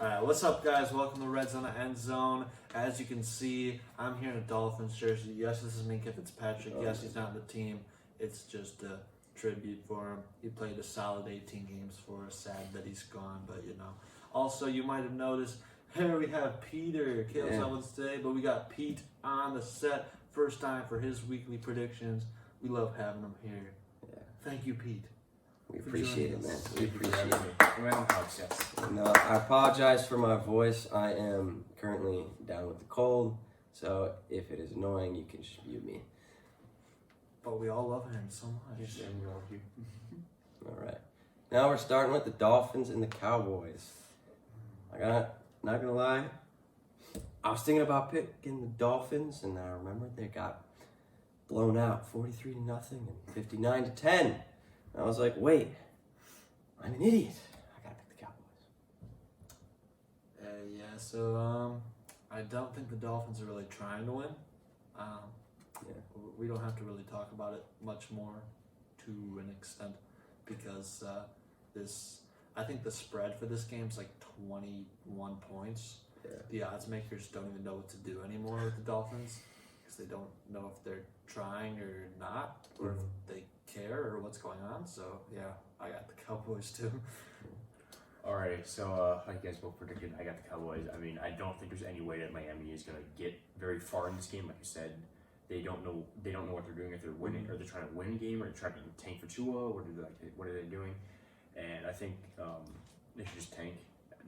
Alright, what's up guys? Welcome to Redzone and Endzone. As you can see, I'm here in a Dolphins jersey. Yes, this is Minka Fitzpatrick. Yes, he's not on the team. It's just a tribute for him. He played a solid 18 games for us. Sad that he's gone, but you know. Also, you might have noticed, here we have Peter. Kale's not with us today, but we got Pete on the set. First time for his weekly predictions. We love having him here. Yeah. Thank you, Pete. We appreciate it, man. We appreciate it. No, I apologize for my voice. I am currently down with the cold, so if it is annoying, you can just mute me. But we all love him so much. Yes, and we love you. All right. Now we're starting with the Dolphins and the Cowboys. Not gonna lie, I was thinking about picking the Dolphins, and I remembered they got blown out 43-0 and 59-10. I was like, wait, I'm an idiot. I gotta pick the Cowboys. I don't think the Dolphins are really trying to win. We don't have to really talk about it much more to an extent because I think the spread for this game is like 21 points. Yeah. The odds makers don't even know what to do anymore with the Dolphins because they don't know if they're trying or not, or if they care or what's going on. So yeah, I got the Cowboys too. Alright, so how you guys both predicted, I got the Cowboys. I mean, I don't think there's any way that Miami is gonna get very far in this game. Like you said, they don't know what they're doing, if they're winning or they're trying to win a game or they're trying to tank for Tua, what are they doing? And I think they should just tank.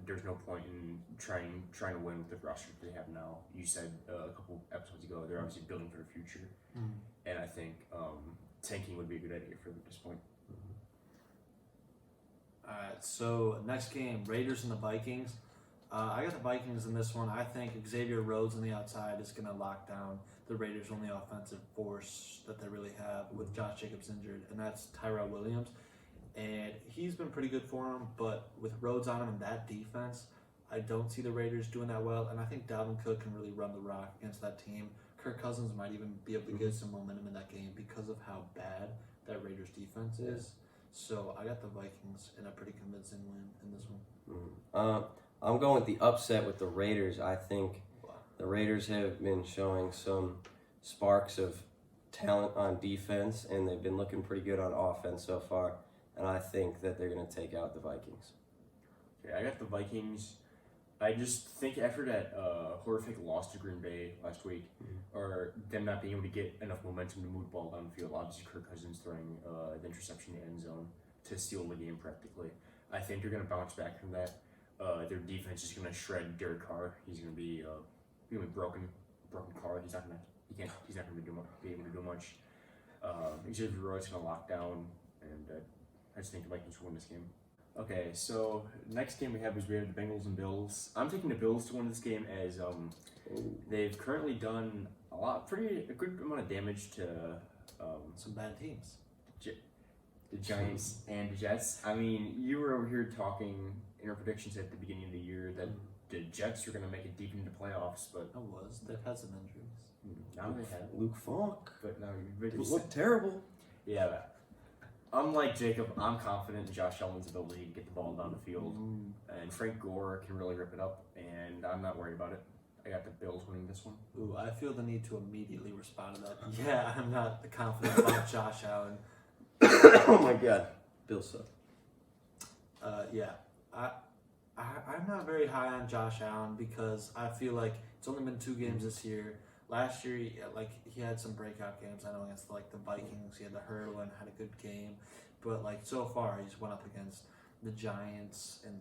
There's no point in trying to win with the roster they have now. You said a couple episodes ago they're obviously building for the future, and I think tanking would be a good idea for them at this point. Alright, so next game, Raiders and the Vikings. I got the Vikings in this one. I think Xavier Rhodes on the outside is going to lock down the Raiders' only offensive force that they really have with Josh Jacobs injured, and that's Tyrell Williams. And he's been pretty good for him, but with Rhodes on him and that defense, I don't see the Raiders doing that well. And I think Dalvin Cook can really run the rock against that team. Kirk Cousins might even be able to get some momentum in that game because of how bad that Raiders defense is. So I got the Vikings in a pretty convincing win in this one. I'm going with the upset with the Raiders. I think the Raiders have been showing some sparks of talent on defense, and they've been looking pretty good on offense so far. And I think that they're going to take out the Vikings. Okay, I got the Vikings. I just think after that horrific loss to Green Bay last week, or them not being able to get enough momentum to move the ball down the field, obviously Kirk Cousins throwing the interception in the end zone to steal the game practically. I think they're going to bounce back from that. Their defense is going to shred Derek Carr. He's going to be broken Carr. He's not going to be able to do much. Xavier Rhodes is going to lock down, and I just think the Vikings will win this game. Okay, so next game we have the Bengals and Bills. I'm taking the Bills to win this game as they've currently done a good amount of damage to Some bad teams. The Giants and the Jets. I mean, you were over here talking in our predictions at the beginning of the year that the Jets are going to make it deep into the playoffs, but They've had some injuries. now they have. Luke Falk. But now It looked terrible. Yeah. Unlike Jacob, I'm confident in Josh Allen's ability to get the ball down the field, and Frank Gore can really rip it up, and I'm not worried about it. I got the Bills winning this one. Ooh, I feel the need to immediately respond to that. Yeah, I'm not confident about Josh Allen. Oh my God, Bills suck. I'm not very high on Josh Allen because I feel like it's only been 2 games this year. Last year, he had some breakout games. I know against the Vikings, he had the hurdle and had a good game, but so far he's went up against the Giants and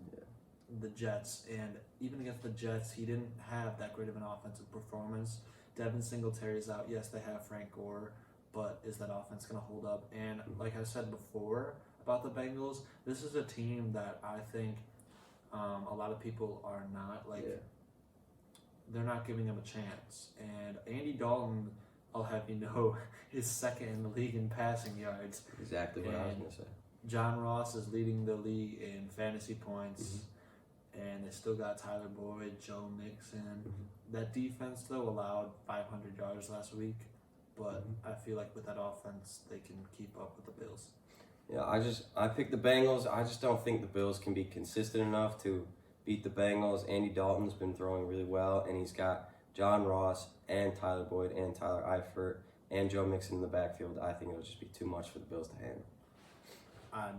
the Jets, and even against the Jets, he didn't have that great of an offensive performance. Devin Singletary's out. Yes, they have Frank Gore, but is that offense going to hold up? And like I said before about the Bengals, this is a team that I think a lot of people are not they're not giving him a chance. And Andy Dalton, I'll have you know, is second in the league in passing yards. Exactly what I was going to say. John Ross is leading the league in fantasy points. And they still got Tyler Boyd, Joe Mixon. That defense, though, allowed 500 yards last week. But I feel like with that offense, they can keep up with the Bills. Yeah, I picked the Bengals. I just don't think the Bills can be consistent enough to beat the Bengals. Andy Dalton's been throwing really well, and he's got John Ross and Tyler Boyd and Tyler Eifert and Joe Mixon in the backfield. I think it'll just be too much for the Bills to handle.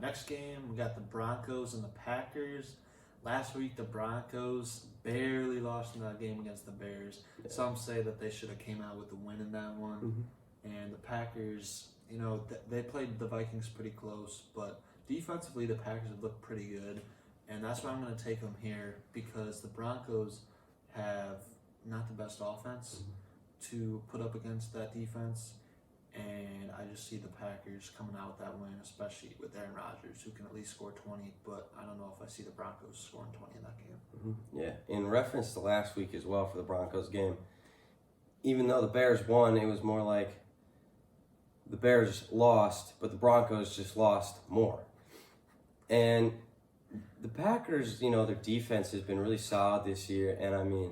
Next game, we got the Broncos and the Packers. Last week, the Broncos barely lost in that game against the Bears. Yeah. Some say that they should have came out with a win in that one. And the Packers, they played the Vikings pretty close, but defensively, the Packers have looked pretty good. And that's why I'm going to take them here, because the Broncos have not the best offense to put up against that defense. And I just see the Packers coming out with that win, especially with Aaron Rodgers, who can at least score 20. But I don't know if I see the Broncos scoring 20 in that game. Yeah, in reference to last week as well for the Broncos game, even though the Bears won, it was more like the Bears lost, but the Broncos just lost more. And the Packers, their defense has been really solid this year. And I mean,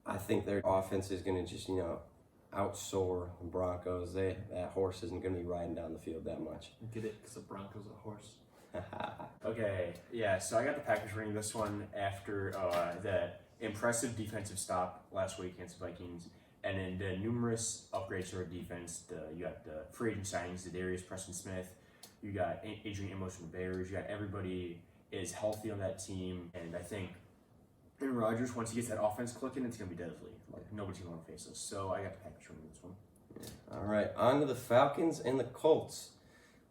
I think their offense is going to just, outsoar the Broncos. That horse isn't going to be riding down the field that much. Get it? Because the Broncos are a horse. Okay, yeah, so I got the Packers winning this one after that impressive defensive stop last week against the Vikings, and then the numerous upgrades to our defense. You got the free agent signings, the Darius Preston-Smith, you got Adrian Amos from the Bears, you got everybody is healthy on that team, and I think Aaron Rodgers, once he gets that offense clicking, it's going to be deadly. Like, nobody's going to want to face us. So I got the Packers winning this one. All right, on to the Falcons and the Colts.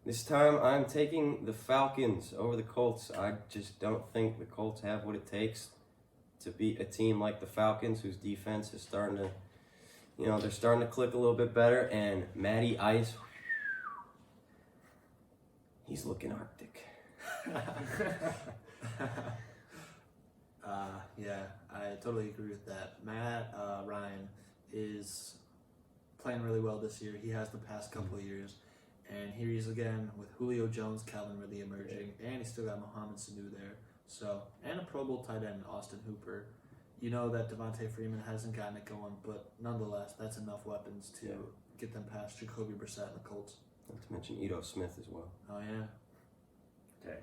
This time I'm taking the Falcons over the Colts. I just don't think the Colts have what it takes to beat a team like the Falcons, whose defense is starting to, they're starting to click a little bit better. And Matty Ice, he's looking Arctic. Yeah, I totally agree with that. Matt Ryan is playing really well this year. He has the past couple of years. And here he is again with Julio Jones, Calvin Ridley emerging. And he's still got Mohamed Sanu there. So, and a Pro Bowl tight end, Austin Hooper. You know that Devontae Freeman hasn't gotten it going, but nonetheless, that's enough weapons to get them past Jacoby Brissett and the Colts. Not to mention Ito Smith as well. Oh, yeah. Okay,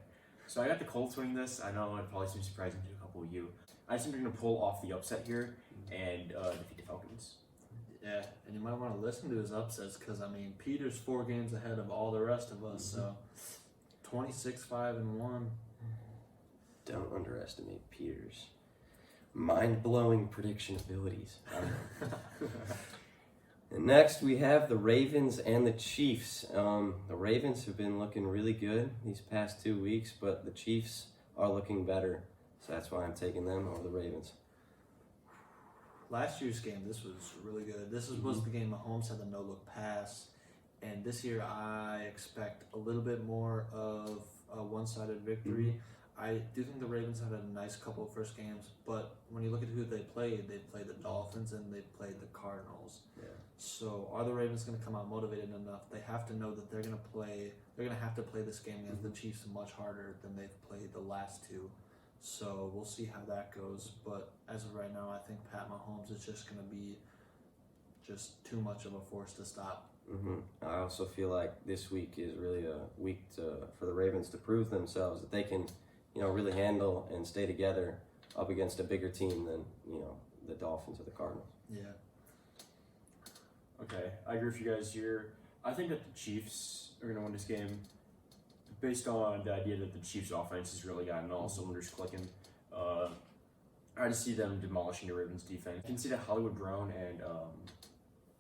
so I got the Colts winning this. I know it probably seems surprising to a couple of you. I just think they're going to pull off the upset here and defeat the Falcons. Yeah, and you might want to listen to his upsets because, Peter's 4 games ahead of all the rest of us, so 26-5-1. Don't underestimate Peter's mind-blowing prediction abilities. And next we have the Ravens and the Chiefs. The Ravens have been looking really good these past 2 weeks, but the Chiefs are looking better. So that's why I'm taking them over the Ravens. Last year's game, this was really good. This was the game Mahomes had the no-look pass. And this year I expect a little bit more of a one-sided victory. I do think the Ravens had a nice couple of first games, but when you look at who they played the Dolphins and they played the Cardinals. Yeah. So are the Ravens going to come out motivated enough? They have to know that they're going to have to play this game against the Chiefs much harder than they've played the last 2. So we'll see how that goes. But as of right now, I think Pat Mahomes is just going to be just too much of a force to stop. I also feel like this week is really a week for the Ravens to prove themselves that they can, really handle and stay together up against a bigger team than, the Dolphins or the Cardinals. Yeah. Okay, I agree with you guys here. I think that the Chiefs are going to win this game based on the idea that the Chiefs' offense has really gotten all cylinders clicking. I just see them demolishing the Ravens' defense. I can see that Hollywood Brown and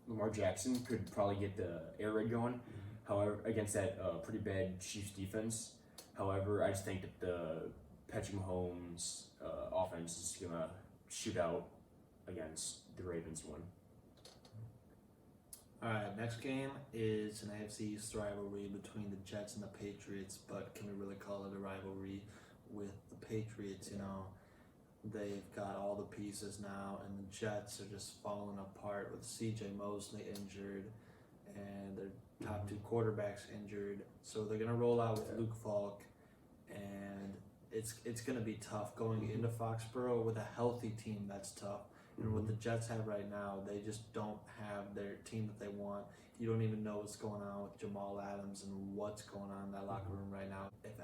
Lamar Jackson could probably get the air raid going. However, against that pretty bad Chiefs defense. However, I just think that the Patrick Mahomes offense is going to shoot out against the Ravens one. Alright, next game is an AFC East rivalry between the Jets and the Patriots, but can we really call it a rivalry with the Patriots? They've got all the pieces now, and the Jets are just falling apart with CJ Mosley injured and their top 2 quarterbacks injured. So they're going to roll out with Luke Falk, and it's going to be tough going into Foxborough with a healthy team. That's tough. And what the Jets have right now, they just don't have their team that they want. You don't even know what's going on with Jamal Adams and what's going on in that locker room right now. If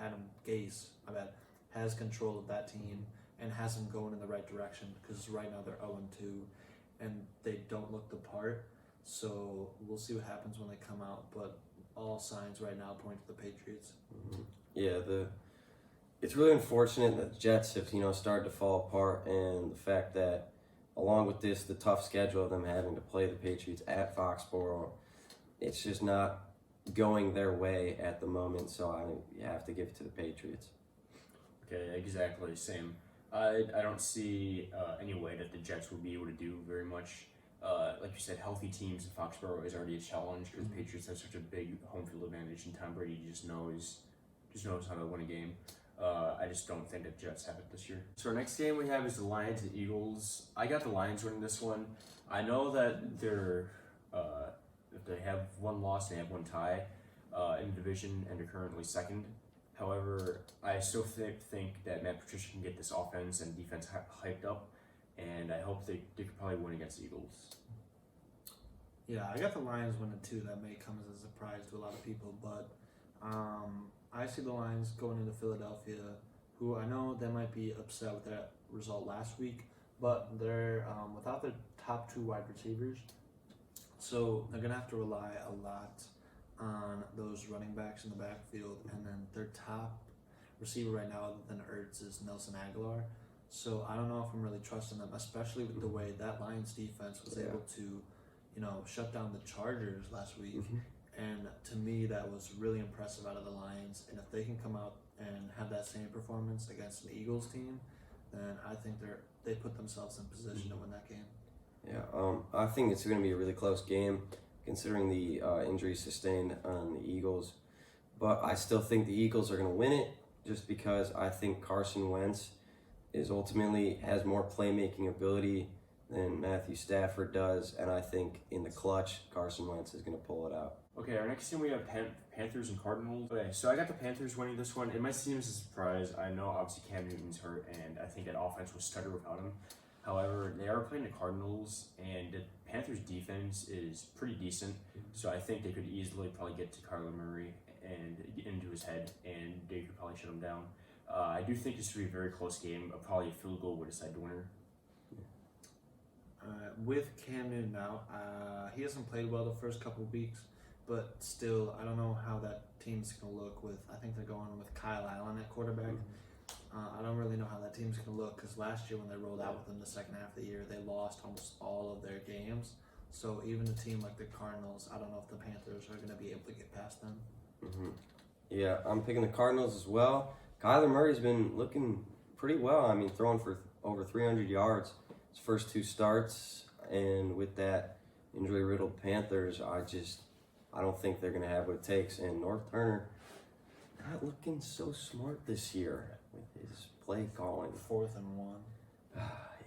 has control of that team and has them going in the right direction, because right now they're 0-2 and they don't look the part. So we'll see what happens when they come out, but all signs right now point to the Patriots. Yeah, it's really unfortunate that the Jets have started to fall apart, and the fact that along with this, the tough schedule of them having to play the Patriots at Foxborough, it's just not going their way at the moment. So you have to give it to the Patriots. Okay, exactly, same. I don't see any way that the Jets will be able to do very much. Like you said, healthy teams in Foxborough is already a challenge because the Patriots have such a big home field advantage, and Tom Brady just knows how to win a game. I just don't think the Jets have it this year. So our next game we have is the Lions and Eagles. I got the Lions winning this one. I know that they have one loss and they have one tie in the division, and they're currently second. However, I still think that Matt Patricia can get this offense and defense hyped up, and I hope they could probably win against the Eagles. Yeah, I got the Lions winning too. That may come as a surprise to a lot of people, but I see the Lions going into Philadelphia, who I know they might be upset with that result last week, but they're without their top 2 wide receivers, so they're going to have to rely a lot on those running backs in the backfield, and then their top receiver right now, other than Ertz, is Nelson Aguilar. So I don't know if I'm really trusting them, especially with the way that Lions defense was able to, shut down the Chargers last week. And to me, that was really impressive out of the Lions. And if they can come out and have that same performance against an Eagles team, then I think they put themselves in position to win that game. Yeah, I think it's going to be a really close game, considering the injuries sustained on the Eagles. But I still think the Eagles are going to win it, just because I think Carson Wentz has more playmaking ability than Matthew Stafford does, and I think in the clutch, Carson Wentz is going to pull it out. Okay, our next team we have Panthers and Cardinals. Okay, so I got the Panthers winning this one. It might seem as a surprise. I know obviously Cam Newton's hurt, and I think that offense will stutter without him. However, they are playing the Cardinals, and the Panthers' defense is pretty decent, so I think they could easily probably get to Kyler Murray and get into his head, and they could probably shut him down. I do think this will be a very close game. Probably a field goal would decide the winner. With Cam Newton now, he hasn't played well the first couple of weeks, but still, I don't know how that team's going to look I think they're going with Kyle Allen at quarterback. I don't really know how that team's going to look, because last year when they rolled out with him the second half of the year, they lost almost all of their games. So even a team like the Cardinals, I don't know if the Panthers are going to be able to get past them. Yeah, I'm picking the Cardinals as well. Kyler Murray's been looking pretty well. I mean, throwing for over 300 yards his first 2 starts, and with that injury-riddled Panthers, I don't think they're going to have what it takes. And North Turner not looking so smart this year with his play calling. 4th and 1.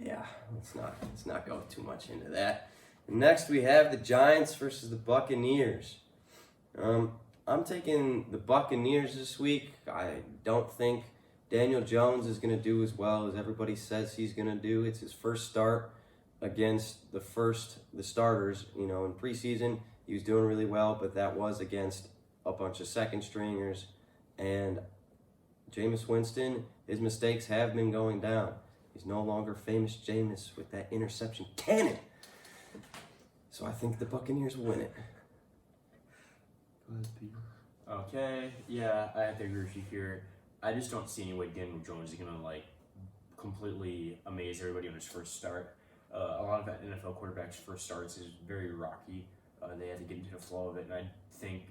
Yeah, let's not go too much into that. Next, we have the Giants versus the Buccaneers. I'm taking the Buccaneers this week. I don't think Daniel Jones is going to do as well as everybody says he's going to do. It's his first start against the starters. In preseason, he was doing really well, but that was against a bunch of second stringers. And Jameis Winston, his mistakes have been going down. He's no longer famous Jameis with that interception cannon. So I think the Buccaneers will win it. Okay, yeah, I have to agree with you here. I just don't see any way Daniel Jones is gonna completely amaze everybody on his first start. A lot of NFL quarterbacks' first starts is very rocky. They have to get into the flow of it, and I think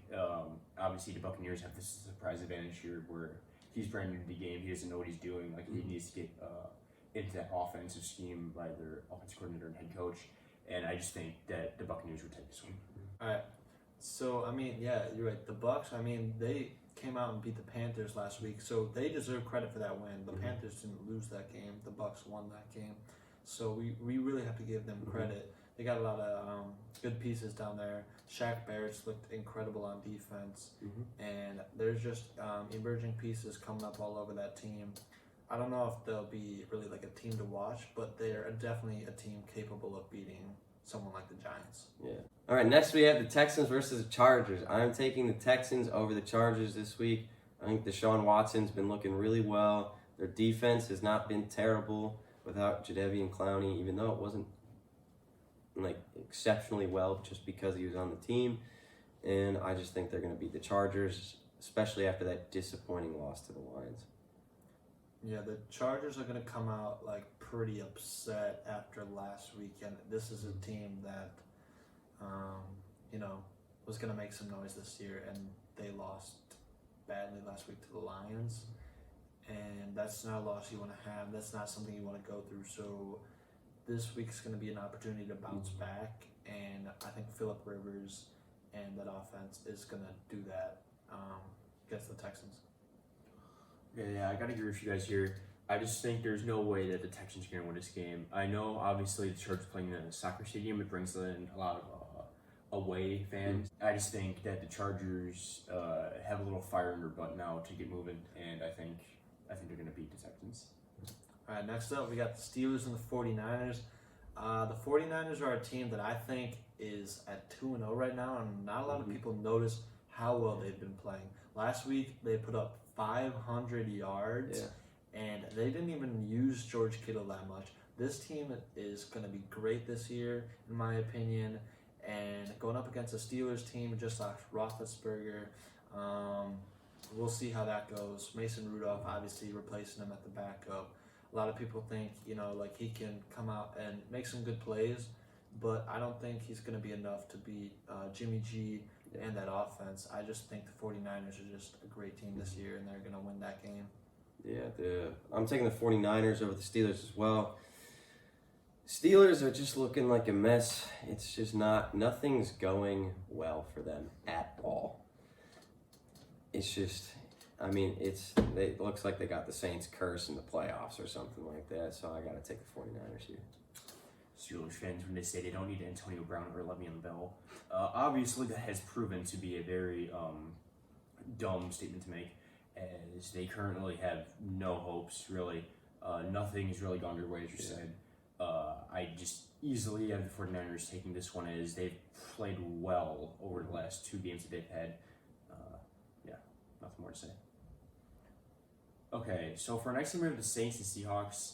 obviously the Buccaneers have this surprise advantage here, where he's brand new to the game. He doesn't know what he's doing. He needs to get into that offensive scheme by their offensive coordinator and head coach. And I just think that the Buccaneers would take this one. All right. So, yeah, you're right. The Bucs, they came out and beat the Panthers last week, so they deserve credit for that win. The Panthers didn't lose that game. The Bucs won that game. So we really have to give them credit. They got a lot of good pieces down there. Shaq Barrett's looked incredible on defense. And there's just emerging pieces coming up all over that team. I don't know if they'll be really a team to watch, but they're definitely a team capable of beating someone like the Giants. Yeah. All right, next we have the Texans versus the Chargers. I'm taking the Texans over the Chargers this week. I think Deshaun Watson's been looking really well. Their defense has not been terrible without Jadeveon Clowney, even though it wasn't like exceptionally well just because he was on the team. And I just think they're going to beat the Chargers, especially after that disappointing loss to the Lions. Yeah, the Chargers are going to come out like pretty upset after last weekend. This is a team that, was going to make some noise this year, and they lost badly last week to the Lions. And that's not a loss you want to have. That's not something you want to go through. So this week's going to be an opportunity to bounce back, and I think Phillip Rivers and that offense is going to do that against the Texans. Yeah, I gotta agree with you guys here. I just think there's no way that the Texans are gonna win this game. I know, obviously, the Chargers playing in a soccer stadium, it brings in a lot of away fans. I just think that the Chargers have a little fire in their butt now to get moving, and I think they're gonna beat the Texans. All right, next up, we got the Steelers and the 49ers. The 49ers are a team that I think is at 2-0 right now, and not a lot of people notice how well they've been playing. Last week, they put up 500 yards, and they didn't even use George Kittle that much. This team is going to be great this year, in my opinion, and going up against a Steelers team just like Roethlisberger, we'll see how that goes. Mason Rudolph, obviously, replacing him at the backup. A lot of people think, he can come out and make some good plays, but I don't think he's going to be enough to beat Jimmy G and that offense. I just think the 49ers are just a great team this year, and they're going to win that game. Yeah, I'm taking the 49ers over the Steelers as well. Steelers are just looking like a mess. It's just nothing's going well for them at all. It's just, it looks like they got the Saints curse in the playoffs or something like that, so I got to take the 49ers here. Steelers fans, when they say they don't need Antonio Brown or Le'Veon Bell, obviously that has proven to be a very dumb statement to make, as they currently have no hopes, really. Nothing has really gone their way, as you said. I just easily have the 49ers taking this one, as they've played well over the last 2 games that they've had. Nothing more to say. Okay, so for our next game, we have the Saints and Seahawks.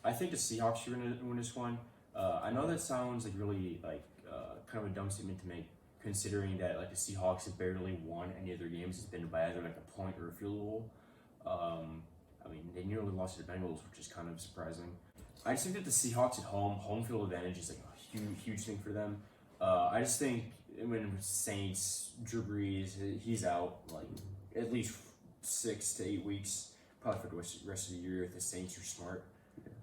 I think the Seahawks are going to win this one. I know that sounds like really kind of a dumb statement to make, considering that the Seahawks have barely won any of their games. It's been by either a point or a field goal. They nearly lost to the Bengals, which is kind of surprising. I just think that the Seahawks at home field advantage is a huge thing for them. I just think when Saints, Drew Brees, he's out at least 6 to 8 weeks, probably for the rest of the year if the Saints are smart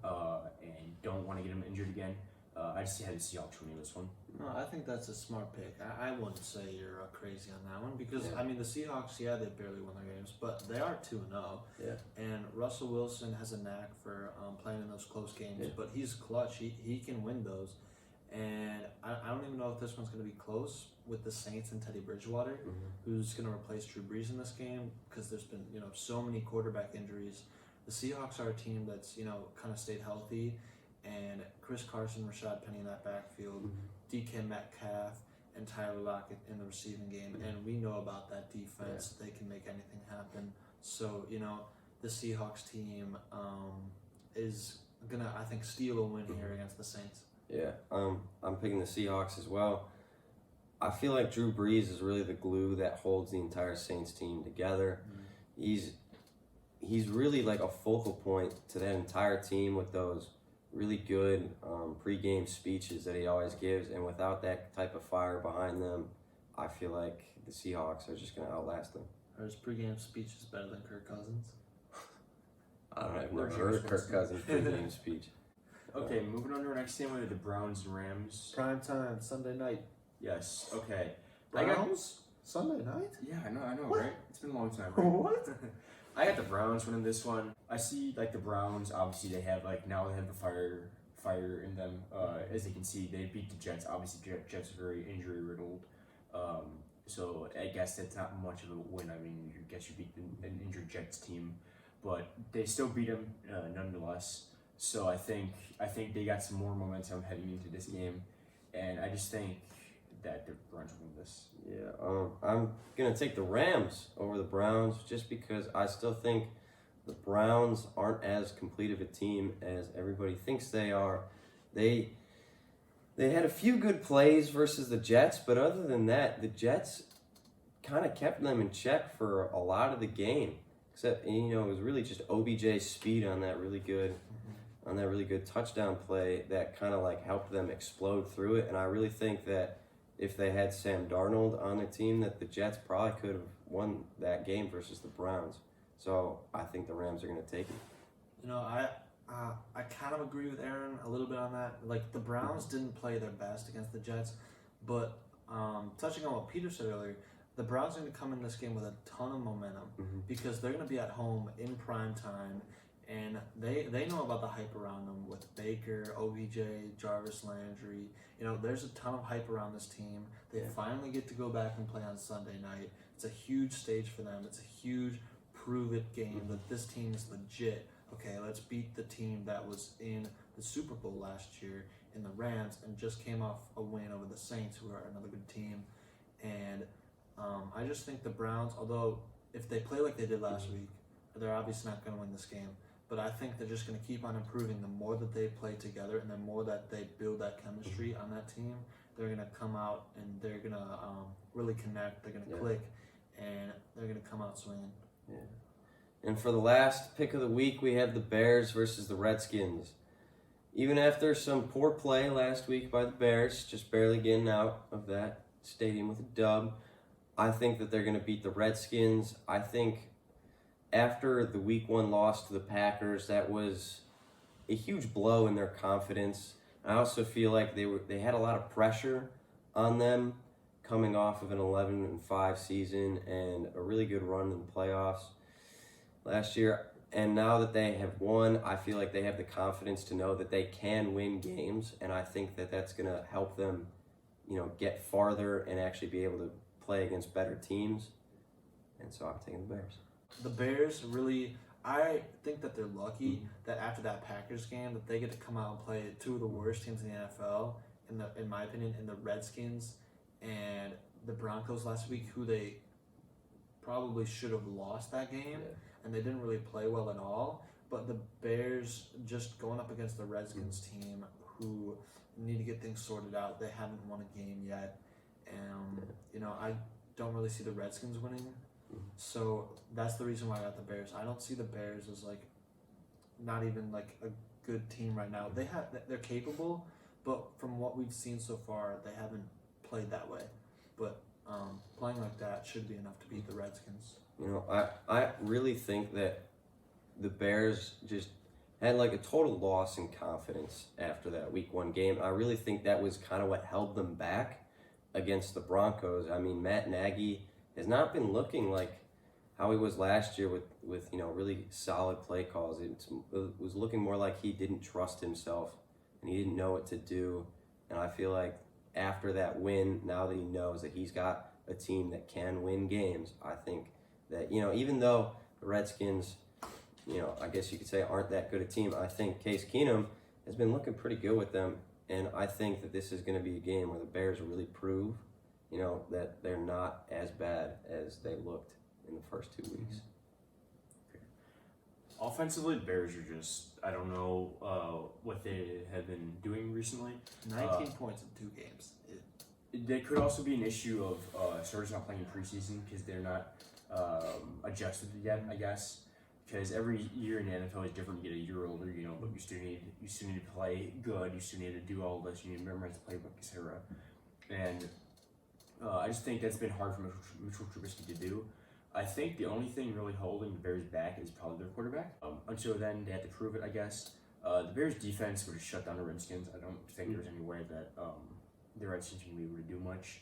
and don't want to get him injured again. I just had the Seahawks winning this one. No, I think that's a smart pick. I wouldn't say you're crazy on that one because, the Seahawks, they barely won their games, but they are 2-0. Yeah. And Russell Wilson has a knack for playing in those close games, but he's clutch. He can win those. And I don't even know if this one's going to be close with the Saints and Teddy Bridgewater, who's going to replace Drew Brees in this game because there's been, so many quarterback injuries. The Seahawks are a team that's, kind of stayed healthy. And Chris Carson, Rashad Penny in that backfield, DK Metcalf, and Tyler Lockett in the receiving game. And we know about that defense. They can make anything happen. So, the Seahawks team is going to, I think, steal a win here against the Saints. Yeah, I'm picking the Seahawks as well. I feel like Drew Brees is really the glue that holds the entire Saints team together. He's really like a focal point to that entire team with those really good pregame speeches that he always gives, and without that type of fire behind them, I feel like the Seahawks are just going to outlast them. Are his pregame speeches better than Kirk Cousins? I don't know, I've never heard Kirk Cousins' pregame speech. Okay, moving on to our next game, we have the Browns and Rams. Prime time, Sunday night. Yes, okay. Browns? Sunday night? Yeah, I know, What? right? It's been a long time, right? What? I got the Browns winning this one. I see the Browns, obviously they have now they have the fire in them. As you can see, they beat the Jets. Obviously Jets are very injury riddled. So I guess that's not much of a win. I guess you beat an injured Jets team, but they still beat them nonetheless. So I think they got some more momentum heading into this game, and I just think that the Browns will win this. Yeah, I'm gonna take the Rams over the Browns just because I still think the Browns aren't as complete of a team as everybody thinks they are. They had a few good plays versus the Jets, but other than that, the Jets kind of kept them in check for a lot of the game. Except, it was really just OBJ's speed on that really good touchdown play that kind of like helped them explode through it. And I really think that if they had Sam Darnold on the team, that the Jets probably could have won that game versus the Browns. So I think the Rams are going to take it. I kind of agree with Aaron a little bit on that. Like, the Browns didn't play their best against the Jets, but touching on what Peter said earlier, the Browns are going to come in this game with a ton of momentum because they're going to be at home in prime time, and they know about the hype around them with Baker, OBJ, Jarvis Landry. There's a ton of hype around this team. They finally get to go back and play on Sunday night. It's a huge stage for them. It's a huge prove-it game that this team is legit. Okay, let's beat the team that was in the Super Bowl last year in the Rams and just came off a win over the Saints, who are another good team. And I just think the Browns, although if they play like they did last week, they're obviously not going to win this game. But I think they're just going to keep on improving the more that they play together and the more that they build that chemistry on that team. They're going to come out and they're going to really connect. They're going to click, and they're going to come out swinging. Yeah. And for the last pick of the week, we have the Bears versus the Redskins. Even after some poor play last week by the Bears, just barely getting out of that stadium with a dub, I think that they're going to beat the Redskins. I think after the Week 1 loss to the Packers, that was a huge blow in their confidence. I also feel like they had a lot of pressure on them coming off of an 11-5 season and a really good run in the playoffs last year. And now that they have won, I feel like they have the confidence to know that they can win games, and I think that that's going to help them, get farther and actually be able to play against better teams. And so I'm taking the Bears. The Bears really, I think that they're lucky that after that Packers game that they get to come out and play two of the worst teams in the NFL, in my opinion, in the Redskins and the Broncos last week, who they probably should have lost that game, and they didn't really play well at all. But the Bears just going up against the Redskins team, who need to get things sorted out. They haven't won a game yet, and I don't really see the Redskins winning. So that's the reason why I got the Bears. I don't see the Bears as not even a good team right now. They're capable, but from what we've seen so far, they haven't played that way. But playing like that should be enough to beat the Redskins. I really think that the Bears just had a total loss in confidence after that Week 1 game. I really think that was kind of what held them back against the Broncos. I mean, Matt Nagy has not been looking like how he was last year with really solid play calls. It was looking more like he didn't trust himself and he didn't know what to do. And I feel like after that win, now that he knows that he's got a team that can win games, I think that, even though the Redskins, I guess you could say aren't that good a team, I think Case Keenum has been looking pretty good with them. And I think that this is going to be a game where the Bears really prove that they're not as bad as they looked in the first 2 weeks. Offensively, the Bears are just, I don't know what they have been doing recently. 19 points in 2 games. There could also be an issue of starters not playing in preseason because they're not adjusted yet, I guess. Because every year in the NFL is different. You get a year older, but you still need to play good. You still need to do all this. You need to memorize the playbook, etc. And I just think that's been hard for Mitchell Trubisky to do. I think the only thing really holding the Bears back is probably their quarterback. Until then, they have to prove it, I guess. The Bears' defense would have shut down the Redskins. I don't think there's any way that the Redskins can be able to do much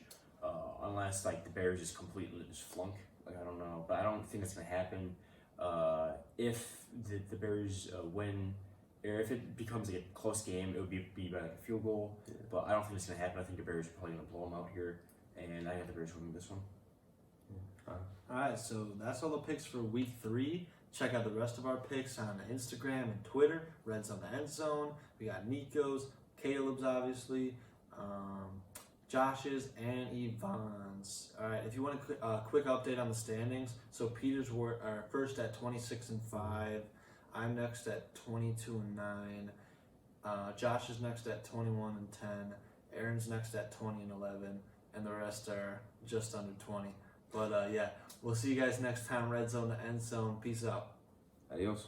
unless the Bears just completely just flunk. I don't know, but I don't think that's gonna happen. If the Bears win, or if it becomes a close game, it would be by a field goal. Yeah. But I don't think it's gonna happen. I think the Bears are probably gonna blow them out here, and I have the Bears winning this one. All right, so that's all the picks for Week 3. Check out the rest of our picks on Instagram and Twitter. Redzone the Endzone. We got Nico's, Caleb's, obviously. Josh's and Yvonne's. All right, if you want a quick update on the standings, so Peter's are first at 26-5. I'm next at 22-9. Josh is next at 21-10. Aaron's next at 20-11, and the rest are just under 20. But yeah, we'll see you guys next time. Red Zone to End Zone. Peace out. Adios.